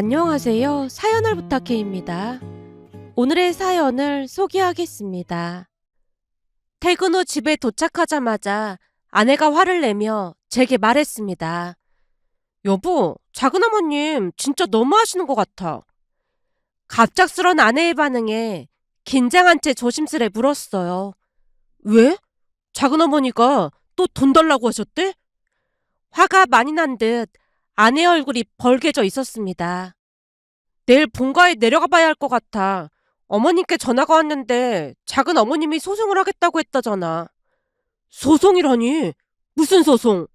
안녕하세요. 사연을 부탁해입니다. 오늘의 사연을 소개하겠습니다. 퇴근 후 집에 도착하자마자 아내가 화를 내며 제게 말했습니다. 여보, 작은어머님 진짜 너무하시는 것 같아. 갑작스런 아내의 반응에 긴장한 채 조심스레 물었어요. 왜? 작은어머니가 또 돈 달라고 하셨대? 화가 많이 난 듯 아내 얼굴이 벌개져 있었습니다. 내일 본가에 내려가 봐야 할 것 같아. 어머님께 전화가 왔는데 작은 어머님이 소송을 하겠다고 했다잖아. 소송이라니? 무슨 소송?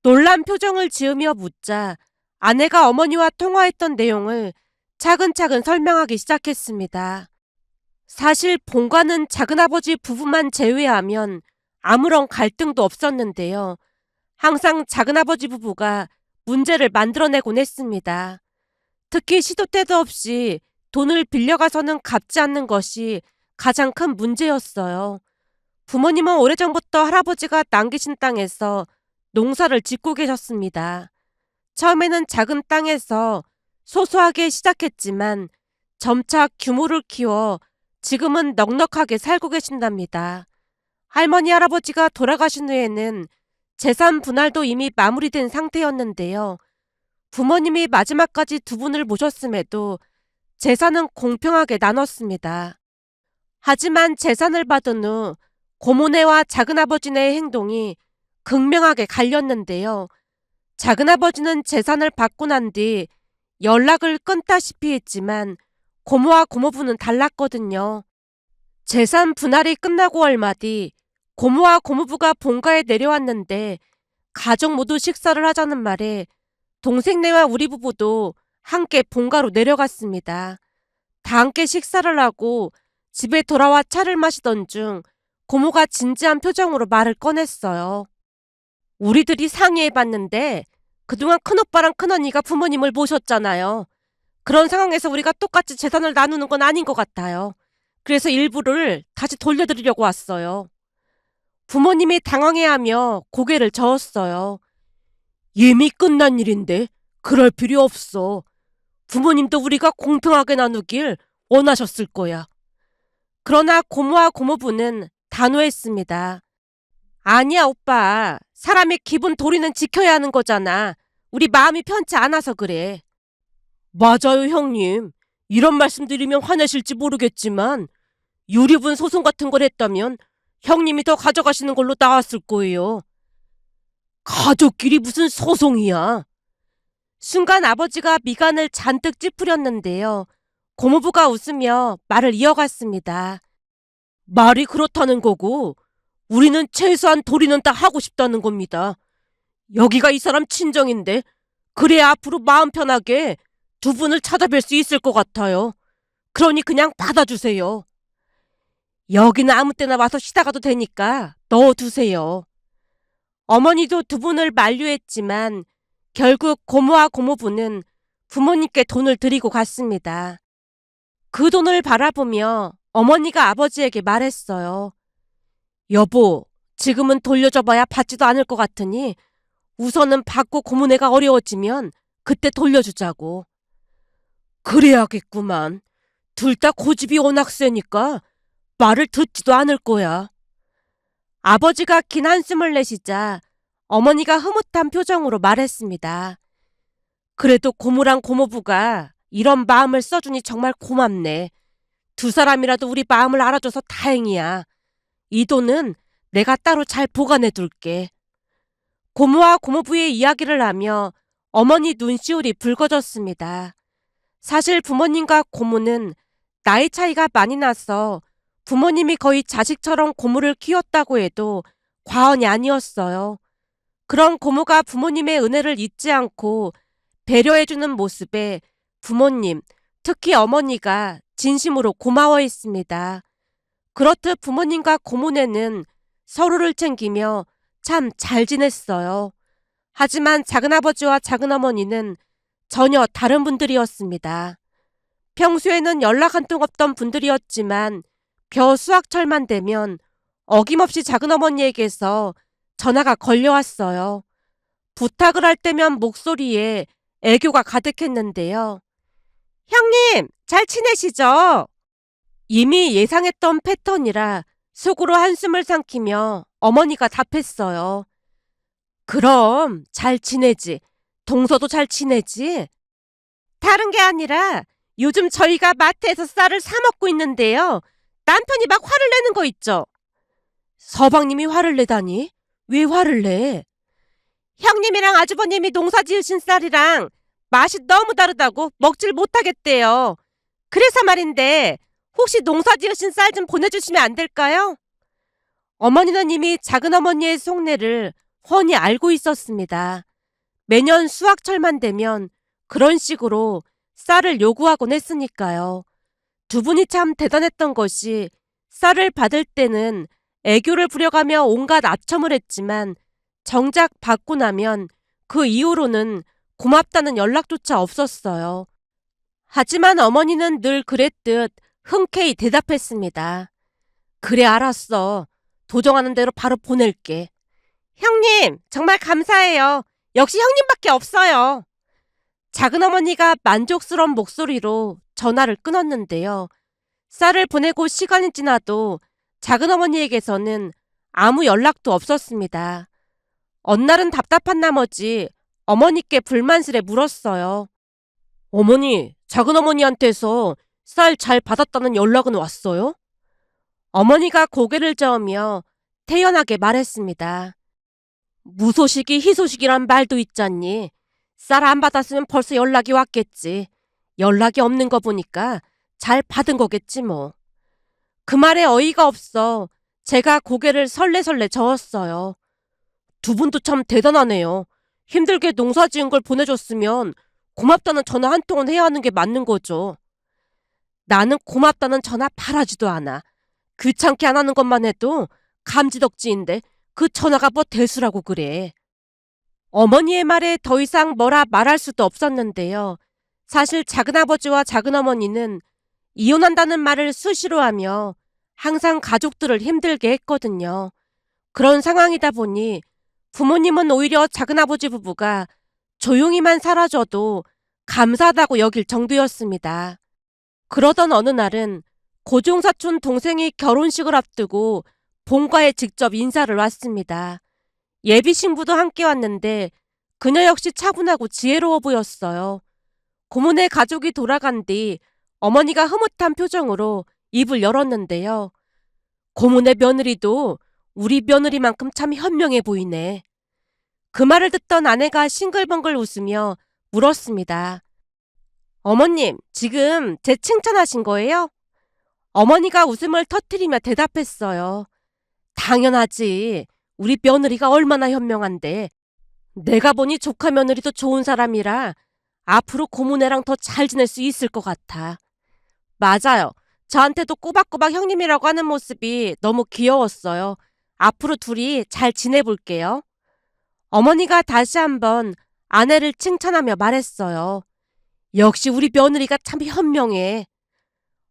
놀란 표정을 지으며 묻자 아내가 어머니와 통화했던 내용을 차근차근 설명하기 시작했습니다. 사실 본가는 작은아버지 부부만 제외하면 아무런 갈등도 없었는데요. 항상 작은아버지 부부가 문제를 만들어내곤 했습니다. 특히 시도 때도 없이 돈을 빌려가서는 갚지 않는 것이 가장 큰 문제였어요. 부모님은 오래전부터 할아버지가 남기신 땅에서 농사를 짓고 계셨습니다. 처음에는 작은 땅에서 소소하게 시작했지만 점차 규모를 키워 지금은 넉넉하게 살고 계신답니다. 할머니 할아버지가 돌아가신 후에는 재산 분할도 이미 마무리된 상태였는데요. 부모님이 마지막까지 두 분을 모셨음에도 재산은 공평하게 나눴습니다. 하지만 재산을 받은 후 고모네와 작은아버지네의 행동이 극명하게 갈렸는데요. 작은아버지는 재산을 받고 난 뒤 연락을 끊다시피 했지만 고모와 고모부는 달랐거든요. 재산 분할이 끝나고 얼마 뒤 고모와 고모부가 본가에 내려왔는데 가족 모두 식사를 하자는 말에 동생네와 우리 부부도 함께 본가로 내려갔습니다. 다 함께 식사를 하고 집에 돌아와 차를 마시던 중 고모가 진지한 표정으로 말을 꺼냈어요. 우리들이 상의해봤는데 그동안 큰오빠랑 큰언니가 부모님을 모셨잖아요. 그런 상황에서 우리가 똑같이 재산을 나누는 건 아닌 것 같아요. 그래서 일부를 다시 돌려드리려고 왔어요. 부모님이 당황해하며 고개를 저었어요. 이미 끝난 일인데 그럴 필요 없어. 부모님도 우리가 공평하게 나누길 원하셨을 거야. 그러나 고모와 고모부는 단호했습니다. 아니야 오빠. 사람의 기분 도리는 지켜야 하는 거잖아. 우리 마음이 편치 않아서 그래. 맞아요 형님. 이런 말씀 드리면 화내실지 모르겠지만 유류분 소송 같은 걸 했다면 형님이 더 가져가시는 걸로 나왔을 거예요. 가족끼리 무슨 소송이야. 순간 아버지가 미간을 잔뜩 찌푸렸는데요. 고모부가 웃으며 말을 이어갔습니다. 말이 그렇다는 거고 우리는 최소한 도리는 다 하고 싶다는 겁니다. 여기가 이 사람 친정인데 그래야 앞으로 마음 편하게 두 분을 찾아뵐 수 있을 것 같아요. 그러니 그냥 받아주세요. 여기는 아무 때나 와서 쉬다 가도 되니까 넣어두세요. 어머니도 두 분을 만류했지만 결국 고모와 고모부는 부모님께 돈을 드리고 갔습니다. 그 돈을 바라보며 어머니가 아버지에게 말했어요. 여보, 지금은 돌려줘봐야 받지도 않을 것 같으니 우선은 받고 고모네가 어려워지면 그때 돌려주자고. 그래야겠구만. 둘 다 고집이 워낙 세니까 말을 듣지도 않을 거야. 아버지가 긴 한숨을 내쉬자 어머니가 흐뭇한 표정으로 말했습니다. 그래도 고모랑 고모부가 이런 마음을 써주니 정말 고맙네. 두 사람이라도 우리 마음을 알아줘서 다행이야. 이 돈은 내가 따로 잘 보관해 둘게. 고모와 고모부의 이야기를 하며 어머니 눈시울이 붉어졌습니다. 사실 부모님과 고모는 나이 차이가 많이 나서 부모님이 거의 자식처럼 고모를 키웠다고 해도 과언이 아니었어요. 그런 고모가 부모님의 은혜를 잊지 않고 배려해주는 모습에 부모님, 특히 어머니가 진심으로 고마워했습니다. 그렇듯 부모님과 고모네는 서로를 챙기며 참 잘 지냈어요. 하지만 작은아버지와 작은어머니는 전혀 다른 분들이었습니다. 평소에는 연락 한 통 없던 분들이었지만 벼 수학철만 되면 어김없이 작은어머니에게서 전화가 걸려왔어요. 부탁을 할 때면 목소리에 애교가 가득했는데요. 형님, 잘 지내시죠? 이미 예상했던 패턴이라 속으로 한숨을 삼키며 어머니가 답했어요. 그럼 잘 지내지. 동서도 잘 지내지? 다른 게 아니라 요즘 저희가 마트에서 쌀을 사 먹고 있는데요. 남편이 막 화를 내는 거 있죠. 서방님이 화를 내다니? 왜 화를 내? 형님이랑 아주버님이 농사 지으신 쌀이랑 맛이 너무 다르다고 먹질 못하겠대요. 그래서 말인데 혹시 농사 지으신 쌀 좀 보내주시면 안 될까요? 어머니는 이미 작은어머니의 속내를 훤히 알고 있었습니다. 매년 수확철만 되면 그런 식으로 쌀을 요구하곤 했으니까요. 두 분이 참 대단했던 것이 쌀을 받을 때는 애교를 부려가며 온갖 아첨을 했지만 정작 받고 나면 그 이후로는 고맙다는 연락조차 없었어요. 하지만 어머니는 늘 그랬듯 흔쾌히 대답했습니다. 그래 알았어. 도정하는 대로 바로 보낼게. 형님 정말 감사해요. 역시 형님밖에 없어요. 작은어머니가 만족스러운 목소리로 전화를 끊었는데요. 쌀을 보내고 시간이 지나도 작은어머니에게서는 아무 연락도 없었습니다. 어느 날은 답답한 나머지 어머니께 불만스레 물었어요. 어머니, 작은어머니한테서 쌀 잘 받았다는 연락은 왔어요? 어머니가 고개를 저으며 태연하게 말했습니다. 무소식이 희소식이란 말도 있잖니. 쌀 안 받았으면 벌써 연락이 왔겠지. 연락이 없는 거 보니까 잘 받은 거겠지 뭐. 그 말에 어이가 없어 제가 고개를 설레설레 저었어요. 두 분도 참 대단하네요. 힘들게 농사 지은 걸 보내줬으면 고맙다는 전화 한 통은 해야 하는 게 맞는 거죠. 나는 고맙다는 전화 바라지도 않아. 귀찮게 안 하는 것만 해도 감지덕지인데 그 전화가 뭐 대수라고 그래. 어머니의 말에 더 이상 뭐라 말할 수도 없었는데요. 사실 작은아버지와 작은어머니는 이혼한다는 말을 수시로 하며 항상 가족들을 힘들게 했거든요. 그런 상황이다 보니 부모님은 오히려 작은아버지 부부가 조용히만 사라져도 감사하다고 여길 정도였습니다. 그러던 어느 날은 고종사촌 동생이 결혼식을 앞두고 본가에 직접 인사를 왔습니다. 예비 신부도 함께 왔는데 그녀 역시 차분하고 지혜로워 보였어요. 고모네 가족이 돌아간 뒤 어머니가 흐뭇한 표정으로 입을 열었는데요. 고모네 며느리도 우리 며느리만큼 참 현명해 보이네. 그 말을 듣던 아내가 싱글벙글 웃으며 물었습니다. 어머님, 지금 제 칭찬하신 거예요? 어머니가 웃음을 터뜨리며 대답했어요. 당연하지. 우리 며느리가 얼마나 현명한데. 내가 보니 조카 며느리도 좋은 사람이라 앞으로 고모네랑 더 잘 지낼 수 있을 것 같아. 맞아요. 저한테도 꼬박꼬박 형님이라고 하는 모습이 너무 귀여웠어요. 앞으로 둘이 잘 지내볼게요. 어머니가 다시 한번 아내를 칭찬하며 말했어요. 역시 우리 며느리가 참 현명해.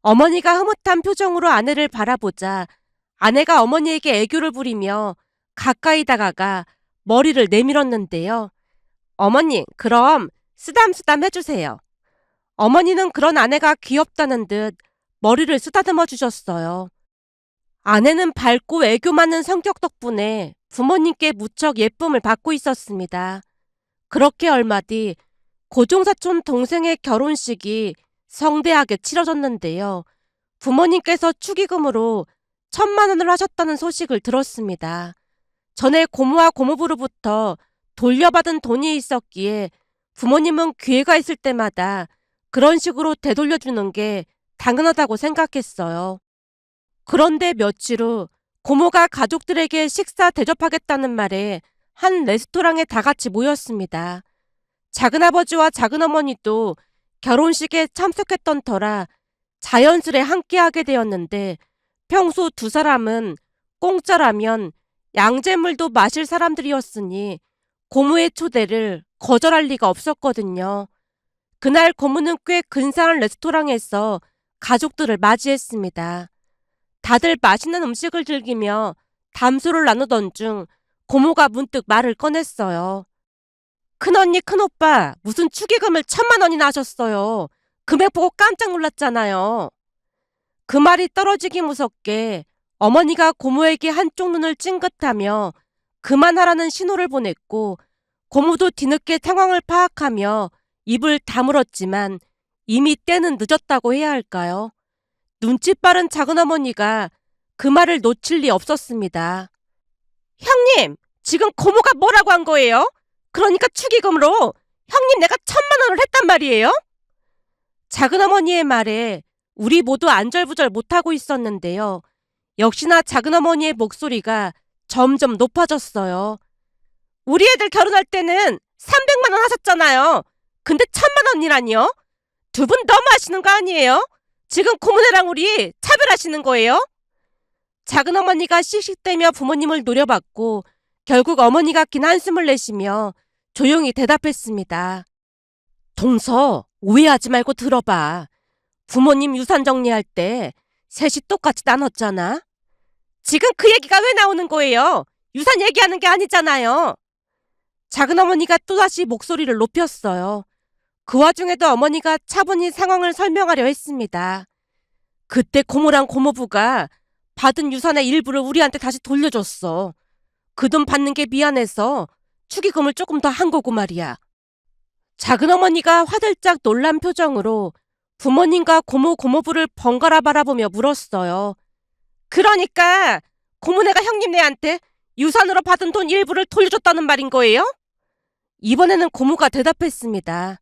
어머니가 흐뭇한 표정으로 아내를 바라보자 아내가 어머니에게 애교를 부리며 가까이 다가가 머리를 내밀었는데요. 어머니, 그럼 쓰담쓰담 해주세요. 어머니는 그런 아내가 귀엽다는 듯 머리를 쓰다듬어 주셨어요. 아내는 밝고 애교 많은 성격 덕분에 부모님께 무척 예쁨을 받고 있었습니다. 그렇게 얼마 뒤 고종사촌 동생의 결혼식이 성대하게 치러졌는데요. 부모님께서 축의금으로 1,000만 원을 하셨다는 소식을 들었습니다. 전에 고모와 고모부로부터 돌려받은 돈이 있었기에 부모님은 기회가 있을 때마다 그런 식으로 되돌려주는 게 당연하다고 생각했어요. 그런데 며칠 후 고모가 가족들에게 식사 대접하겠다는 말에 한 레스토랑에 다 같이 모였습니다. 작은아버지와 작은어머니도 결혼식에 참석했던 터라 자연스레 함께하게 되었는데 평소 두 사람은 공짜라면 양잿물도 마실 사람들이었으니 고모의 초대를 거절할 리가 없었거든요. 그날 고모는 꽤 근사한 레스토랑에서 가족들을 맞이했습니다. 다들 맛있는 음식을 즐기며 담소를 나누던 중 고모가 문득 말을 꺼냈어요. 큰언니, 큰오빠 무슨 축의금을 1,000만 원이나 하셨어요. 금액 보고 깜짝 놀랐잖아요. 그 말이 떨어지기 무섭게 어머니가 고모에게 한쪽 눈을 찡긋하며 그만하라는 신호를 보냈고, 고모도 뒤늦게 상황을 파악하며 입을 다물었지만 이미 때는 늦었다고 해야 할까요? 눈치 빠른 작은어머니가 그 말을 놓칠 리 없었습니다. 형님, 지금 고모가 뭐라고 한 거예요? 그러니까 축의금으로 형님 내가 1,000만 원을 했단 말이에요? 작은어머니의 말에 우리 모두 안절부절 못하고 있었는데요. 역시나 작은어머니의 목소리가 점점 높아졌어요. 우리 애들 결혼할 때는 300만 원 하셨잖아요. 근데 1,000만 원이라니요? 두 분 너무하시는 거 아니에요? 지금 고모네랑 우리 차별하시는 거예요? 작은어머니가 씩씩대며 부모님을 노려봤고 결국 어머니가 긴 한숨을 내쉬며 조용히 대답했습니다. 동서, 오해하지 말고 들어봐. 부모님 유산 정리할 때 셋이 똑같이 나눴잖아. 지금 그 얘기가 왜 나오는 거예요? 유산 얘기하는 게 아니잖아요. 작은어머니가 또다시 목소리를 높였어요. 그 와중에도 어머니가 차분히 상황을 설명하려 했습니다. 그때 고모랑 고모부가 받은 유산의 일부를 우리한테 다시 돌려줬어. 그 돈 받는 게 미안해서 축의금을 조금 더 한 거고 말이야. 작은어머니가 화들짝 놀란 표정으로 부모님과 고모, 고모부를 번갈아 바라보며 물었어요. 그러니까 고모네가 형님네한테 유산으로 받은 돈 일부를 돌려줬다는 말인 거예요? 이번에는 고모가 대답했습니다.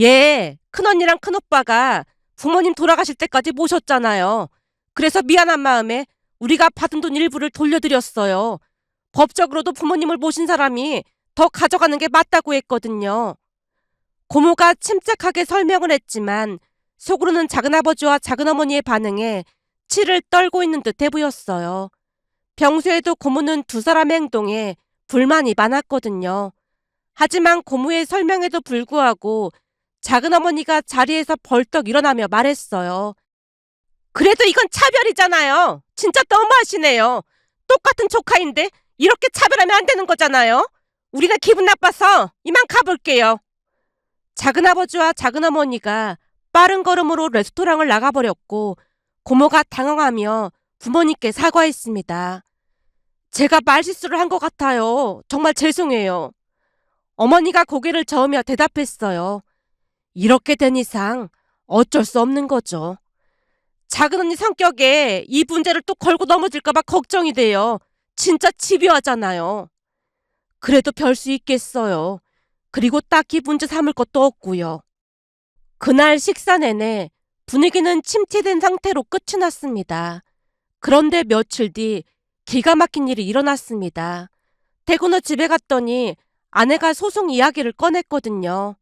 예, 큰언니랑 큰오빠가 부모님 돌아가실 때까지 모셨잖아요. 그래서 미안한 마음에 우리가 받은 돈 일부를 돌려드렸어요. 법적으로도 부모님을 모신 사람이 더 가져가는 게 맞다고 했거든요. 고모가 침착하게 설명을 했지만 속으로는 작은아버지와 작은어머니의 반응에 치를 떨고 있는 듯해 보였어요. 평소에도 고모는 두 사람의 행동에 불만이 많았거든요. 하지만 고모의 설명에도 불구하고 작은어머니가 자리에서 벌떡 일어나며 말했어요. 그래도 이건 차별이잖아요. 진짜 너무하시네요. 똑같은 조카인데 이렇게 차별하면 안 되는 거잖아요. 우리가 기분 나빠서 이만 가볼게요. 작은아버지와 작은어머니가 빠른 걸음으로 레스토랑을 나가버렸고 고모가 당황하며 부모님께 사과했습니다. 제가 말실수를 한 것 같아요. 정말 죄송해요. 어머니가 고개를 저으며 대답했어요. 이렇게 된 이상 어쩔 수 없는 거죠. 작은언니 성격에 이 문제를 또 걸고 넘어질까봐 걱정이 돼요. 진짜 집요하잖아요. 그래도 별 수 있겠어요. 그리고 딱히 문제 삼을 것도 없고요. 그날 식사 내내 분위기는 침체된 상태로 끝이 났습니다. 그런데 며칠 뒤 기가 막힌 일이 일어났습니다. 퇴근 후 집에 갔더니 아내가 소송 이야기를 꺼냈거든요.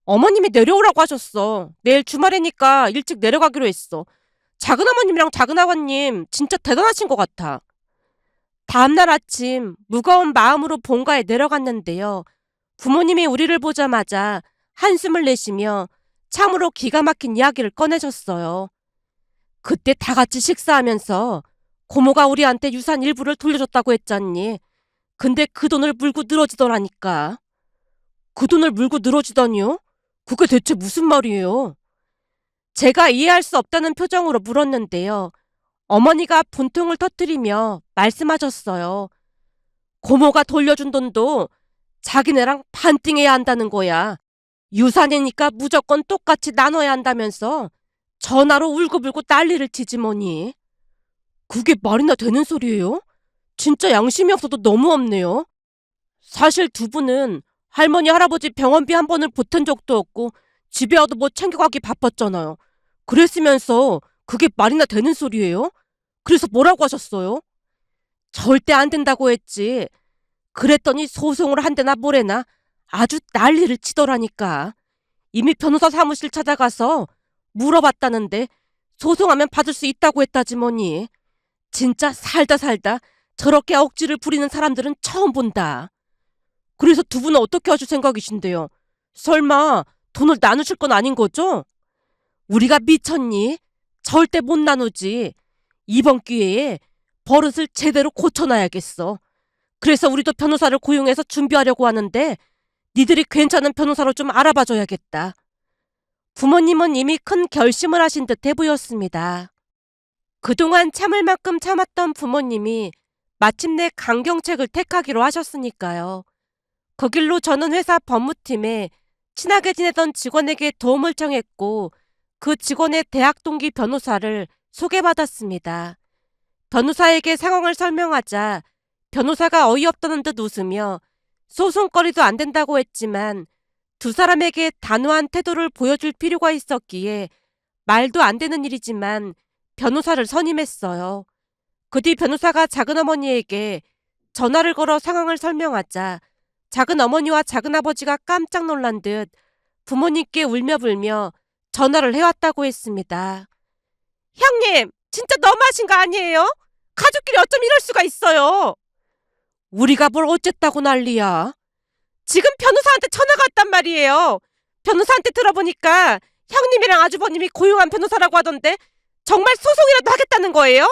어머님이 내려오라고 하셨어. 내일 주말이니까 일찍 내려가기로 했어. 작은어머님이랑 작은아버님 진짜 대단하신 것 같아. 다음날 아침 무거운 마음으로 본가에 내려갔는데요. 부모님이 우리를 보자마자 한숨을 내쉬며 참으로 기가 막힌 이야기를 꺼내셨어요. 그때 다 같이 식사하면서 고모가 우리한테 유산 일부를 돌려줬다고 했잖니. 근데 그 돈을 물고 늘어지더라니까. 그 돈을 물고 늘어지다니요? 그게 대체 무슨 말이에요? 제가 이해할 수 없다는 표정으로 물었는데요. 어머니가 분통을 터뜨리며 말씀하셨어요. 고모가 돌려준 돈도 자기네랑 반띵해야 한다는 거야. 유산이니까 무조건 똑같이 나눠야 한다면서 전화로 울고불고 난리를 치지 뭐니. 그게 말이나 되는 소리예요? 진짜 양심이 없어도 너무 없네요. 사실 두 분은 할머니 할아버지 병원비 한 번을 보탠 적도 없고 집에 와도 뭐 챙겨가기 바빴잖아요. 그랬으면서 그게 말이나 되는 소리예요? 그래서 뭐라고 하셨어요? 절대 안 된다고 했지. 그랬더니 소송을 한대나 뭐래나 아주 난리를 치더라니까. 이미 변호사 사무실 찾아가서 물어봤다는데 소송하면 받을 수 있다고 했다지 뭐니. 진짜 살다 살다 저렇게 억지를 부리는 사람들은 처음 본다. 그래서 두 분은 어떻게 하실 생각이신데요? 설마 돈을 나누실 건 아닌 거죠? 우리가 미쳤니? 절대 못 나누지. 이번 기회에 버릇을 제대로 고쳐놔야겠어. 그래서 우리도 변호사를 고용해서 준비하려고 하는데 니들이 괜찮은 변호사로 좀 알아봐줘야겠다. 부모님은 이미 큰 결심을 하신 듯해 보였습니다. 그동안 참을 만큼 참았던 부모님이 마침내 강경책을 택하기로 하셨으니까요. 그 길로 저는 회사 법무팀에 친하게 지내던 직원에게 도움을 청했고 그 직원의 대학 동기 변호사를 소개받았습니다. 변호사에게 상황을 설명하자 변호사가 어이없다는 듯 웃으며 소송거리도 안 된다고 했지만 두 사람에게 단호한 태도를 보여줄 필요가 있었기에 말도 안 되는 일이지만 변호사를 선임했어요. 그 뒤 변호사가 작은어머니에게 전화를 걸어 상황을 설명하자 작은어머니와 작은아버지가 깜짝 놀란 듯 부모님께 울며불며 전화를 해왔다고 했습니다. 형님, 진짜 너무하신 거 아니에요? 가족끼리 어쩜 이럴 수가 있어요? 우리가 뭘 어쨌다고 난리야? 지금 변호사한테 전화가 왔단 말이에요. 변호사한테 들어보니까 형님이랑 아주버님이 고용한 변호사라고 하던데 정말 소송이라도 하겠다는 거예요?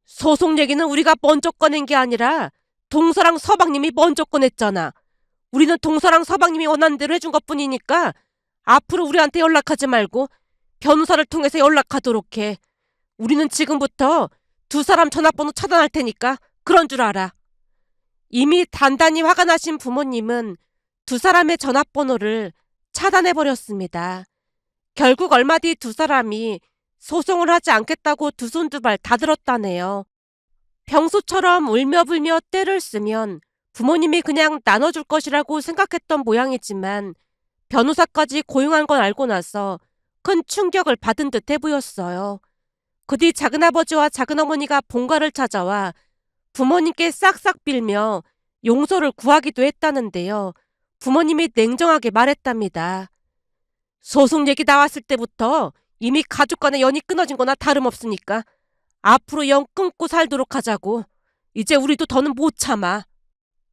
소송 얘기는 우리가 먼저 꺼낸 게 아니라 동서랑 서방님이 먼저 꺼냈잖아. 우리는 동서랑 서방님이 원하는 대로 해준 것뿐이니까 앞으로 우리한테 연락하지 말고 변호사를 통해서 연락하도록 해. 우리는 지금부터 두 사람 전화번호 차단할 테니까 그런 줄 알아. 이미 단단히 화가 나신 부모님은 두 사람의 전화번호를 차단해버렸습니다. 결국 얼마 뒤 두 사람이 소송을 하지 않겠다고 두 손 두 발 다 들었다네요. 평소처럼 울며불며 떼를 쓰면 부모님이 그냥 나눠줄 것이라고 생각했던 모양이지만 변호사까지 고용한 건 알고 나서 큰 충격을 받은 듯해 보였어요. 그 뒤 작은아버지와 작은어머니가 본가를 찾아와 부모님께 싹싹 빌며 용서를 구하기도 했다는데요. 부모님이 냉정하게 말했답니다. 소송 얘기 나왔을 때부터 이미 가족 간의 연이 끊어진 거나 다름없으니까 앞으로 연 끊고 살도록 하자고. 이제 우리도 더는 못 참아.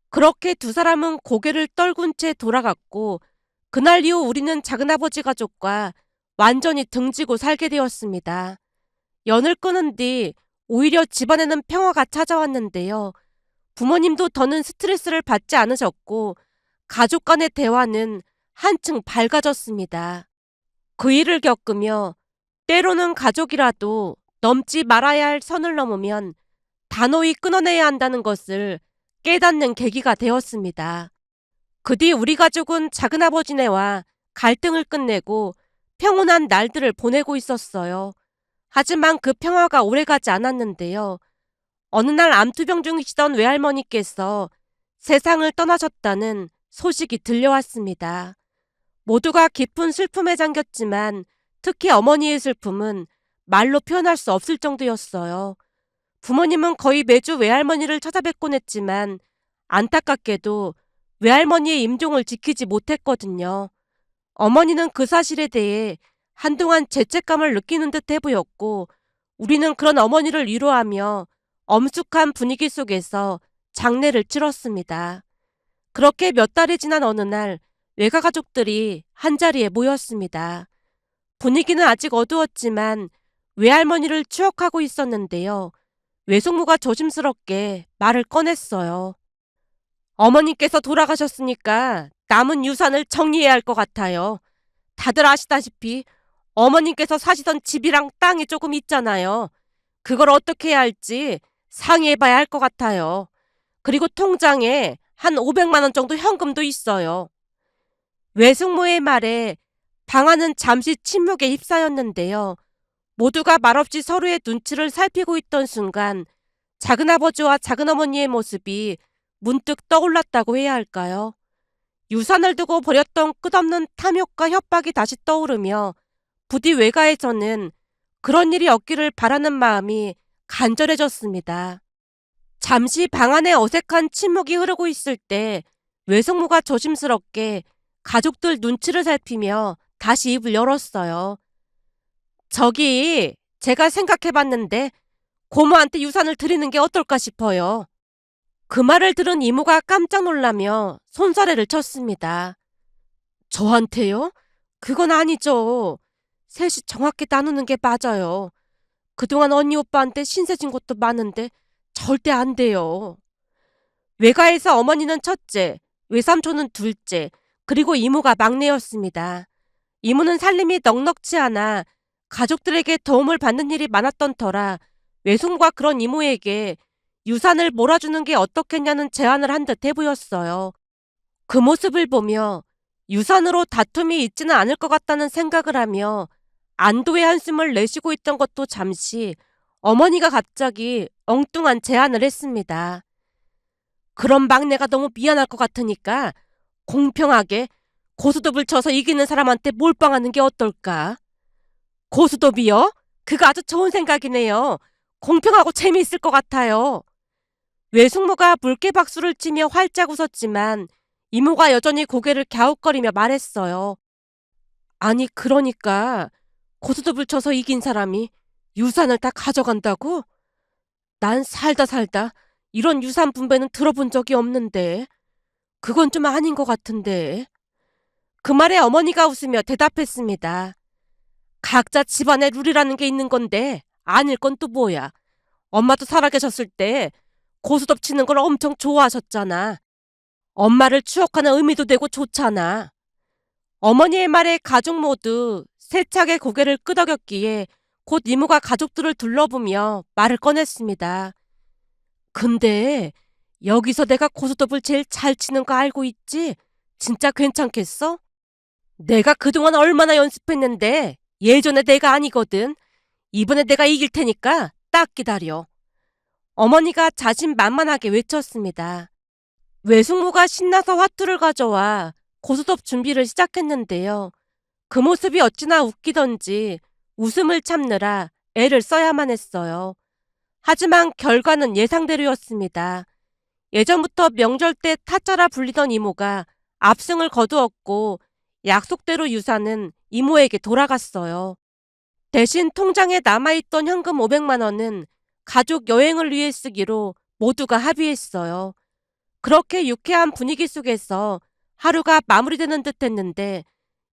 그렇게 두 사람은 고개를 떨군 채 돌아갔고 그날 이후 우리는 작은아버지 가족과 완전히 등지고 살게 되었습니다. 연을 끊은 뒤 오히려 집안에는 평화가 찾아왔는데요. 부모님도 더는 스트레스를 받지 않으셨고 가족 간의 대화는 한층 밝아졌습니다. 그 일을 겪으며 때로는 가족이라도 넘지 말아야 할 선을 넘으면 단호히 끊어내야 한다는 것을 깨닫는 계기가 되었습니다. 그 뒤 우리 가족은 작은아버지네와 갈등을 끝내고 평온한 날들을 보내고 있었어요. 하지만 그 평화가 오래가지 않았는데요. 어느 날 암투병 중이시던 외할머니께서 세상을 떠나셨다는 소식이 들려왔습니다. 모두가 깊은 슬픔에 잠겼지만 특히 어머니의 슬픔은 말로 표현할 수 없을 정도였어요. 부모님은 거의 매주 외할머니를 찾아뵙곤 했지만 안타깝게도 외할머니의 임종을 지키지 못했거든요. 어머니는 그 사실에 대해 한동안 죄책감을 느끼는 듯해 보였고 우리는 그런 어머니를 위로하며 엄숙한 분위기 속에서 장례를 치렀습니다. 그렇게 몇 달이 지난 어느 날 외가 가족들이 한자리에 모였습니다. 분위기는 아직 어두웠지만 외할머니를 추억하고 있었는데요. 외숙모가 조심스럽게 말을 꺼냈어요. 어머님께서 돌아가셨으니까 남은 유산을 정리해야 할 것 같아요. 다들 아시다시피 어머님께서 사시던 집이랑 땅이 조금 있잖아요. 그걸 어떻게 해야 할지 상의해봐야 할 것 같아요. 그리고 통장에 한 500만 원 정도 현금도 있어요. 외숙모의 말에 방아는 잠시 침묵에 휩싸였는데요. 모두가 말없이 서로의 눈치를 살피고 있던 순간 작은아버지와 작은어머니의 모습이 문득 떠올랐다고 해야 할까요? 유산을 두고 벌였던 끝없는 탐욕과 협박이 다시 떠오르며 부디 외가에서는 그런 일이 없기를 바라는 마음이 간절해졌습니다. 잠시 방 안에 어색한 침묵이 흐르고 있을 때 외숙모가 조심스럽게 가족들 눈치를 살피며 다시 입을 열었어요. 저기 제가 생각해봤는데 고모한테 유산을 드리는 게 어떨까 싶어요. 그 말을 들은 이모가 깜짝 놀라며 손사래를 쳤습니다. 저한테요? 그건 아니죠. 셋이 정확히 나누는 게 맞아요. 그동안 언니 오빠한테 신세진 것도 많은데 절대 안 돼요. 외가에서 어머니는 첫째, 외삼촌은 둘째, 그리고 이모가 막내였습니다. 이모는 살림이 넉넉지 않아 가족들에게 도움을 받는 일이 많았던 터라 외숙모가 그런 이모에게 유산을 몰아주는 게 어떻겠냐는 제안을 한 듯 해 보였어요. 그 모습을 보며 유산으로 다툼이 있지는 않을 것 같다는 생각을 하며 안도의 한숨을 내쉬고 있던 것도 잠시 어머니가 갑자기 엉뚱한 제안을 했습니다. 그런 막내가 너무 미안할 것 같으니까 공평하게 고스톱을 쳐서 이기는 사람한테 몰빵하는 게 어떨까? 고스톱이요? 그거 아주 좋은 생각이네요. 공평하고 재미있을 것 같아요. 외숙모가 물개 박수를 치며 활짝 웃었지만 이모가 여전히 고개를 갸웃거리며 말했어요. 아니 그러니까 고스톱을 쳐서 이긴 사람이 유산을 다 가져간다고? 난 살다 살다 이런 유산 분배는 들어본 적이 없는데 그건 좀 아닌 것 같은데. 그 말에 어머니가 웃으며 대답했습니다. 각자 집안에 룰이라는 게 있는 건데 아닐 건 또 뭐야. 엄마도 살아계셨을 때 고스톱 치는 걸 엄청 좋아하셨잖아. 엄마를 추억하는 의미도 되고 좋잖아. 어머니의 말에 가족 모두 세차게 고개를 끄덕였기에 곧 이모가 가족들을 둘러보며 말을 꺼냈습니다. 근데 여기서 내가 고스톱을 제일 잘 치는 거 알고 있지? 진짜 괜찮겠어? 내가 그동안 얼마나 연습했는데 예전에 내가 아니거든. 이번에 내가 이길 테니까 딱 기다려. 어머니가 자신만만하게 외쳤습니다. 외숙모가 신나서 화투를 가져와 고스톱 준비를 시작했는데요. 그 모습이 어찌나 웃기던지 웃음을 참느라 애를 써야만 했어요. 하지만 결과는 예상대로였습니다. 예전부터 명절 때 타짜라 불리던 이모가 압승을 거두었고 약속대로 유산은 이모에게 돌아갔어요. 대신 통장에 남아있던 현금 500만 원은 가족 여행을 위해 쓰기로 모두가 합의했어요. 그렇게 유쾌한 분위기 속에서 하루가 마무리되는 듯 했는데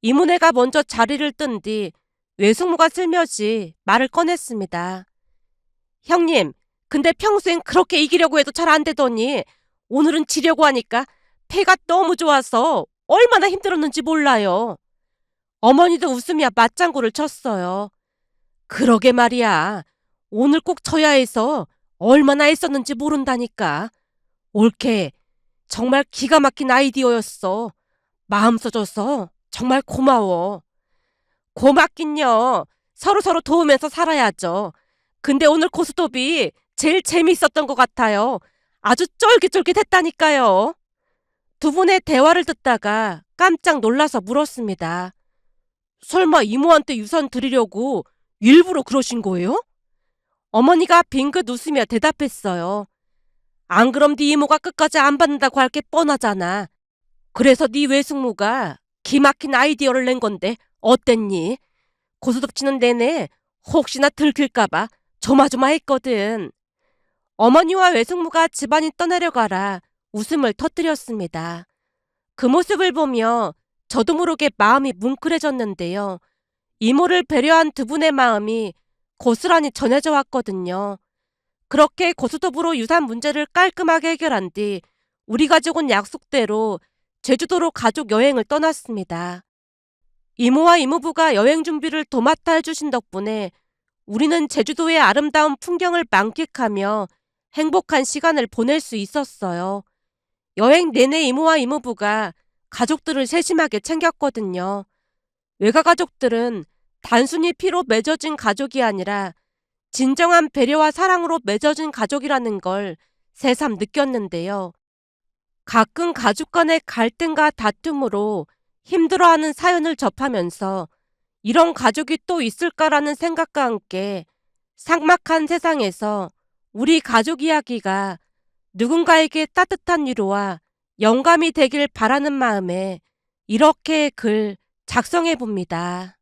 이모네가 먼저 자리를 뜬 뒤 외숙모가 슬며시 말을 꺼냈습니다. 형님, 근데 평소엔 그렇게 이기려고 해도 잘 안 되더니 오늘은 지려고 하니까 패가 너무 좋아서 얼마나 힘들었는지 몰라요. 어머니도 웃으며 맞장구를 쳤어요. 그러게 말이야. 오늘 꼭 져야 해서 얼마나 애썼는지 모른다니까. 옳게 정말 기가 막힌 아이디어였어. 마음 써줘서 정말 고마워. 고맙긴요. 서로서로 도우면서 살아야죠. 근데 오늘 고스톱이 제일 재미있었던 것 같아요. 아주 쫄깃쫄깃했다니까요. 두 분의 대화를 듣다가 깜짝 놀라서 물었습니다. 설마 이모한테 유산 드리려고 일부러 그러신 거예요? 어머니가 빙긋 웃으며 대답했어요. 안 그럼 네 이모가 끝까지 안 받는다고 할 게 뻔하잖아. 그래서 네 외숙모가 기막힌 아이디어를 낸 건데 어땠니? 고스톱 치는 내내 혹시나 들킬까봐 조마조마했거든. 어머니와 외숙모가 집안이 떠내려가라 웃음을 터뜨렸습니다. 그 모습을 보며 저도 모르게 마음이 뭉클해졌는데요. 이모를 배려한 두 분의 마음이 고스란히 전해져 왔거든요. 그렇게 고스톱으로 유산 문제를 깔끔하게 해결한 뒤 우리 가족은 약속대로 제주도로 가족 여행을 떠났습니다. 이모와 이모부가 여행 준비를 도맡아 해주신 덕분에 우리는 제주도의 아름다운 풍경을 만끽하며 행복한 시간을 보낼 수 있었어요. 여행 내내 이모와 이모부가 가족들을 세심하게 챙겼거든요. 외가 가족들은 단순히 피로 맺어진 가족이 아니라 진정한 배려와 사랑으로 맺어진 가족이라는 걸 새삼 느꼈는데요. 가끔 가족 간의 갈등과 다툼으로 힘들어하는 사연을 접하면서 이런 가족이 또 있을까라는 생각과 함께 삭막한 세상에서 우리 가족 이야기가 누군가에게 따뜻한 위로와 영감이 되길 바라는 마음에 이렇게 글 작성해 봅니다.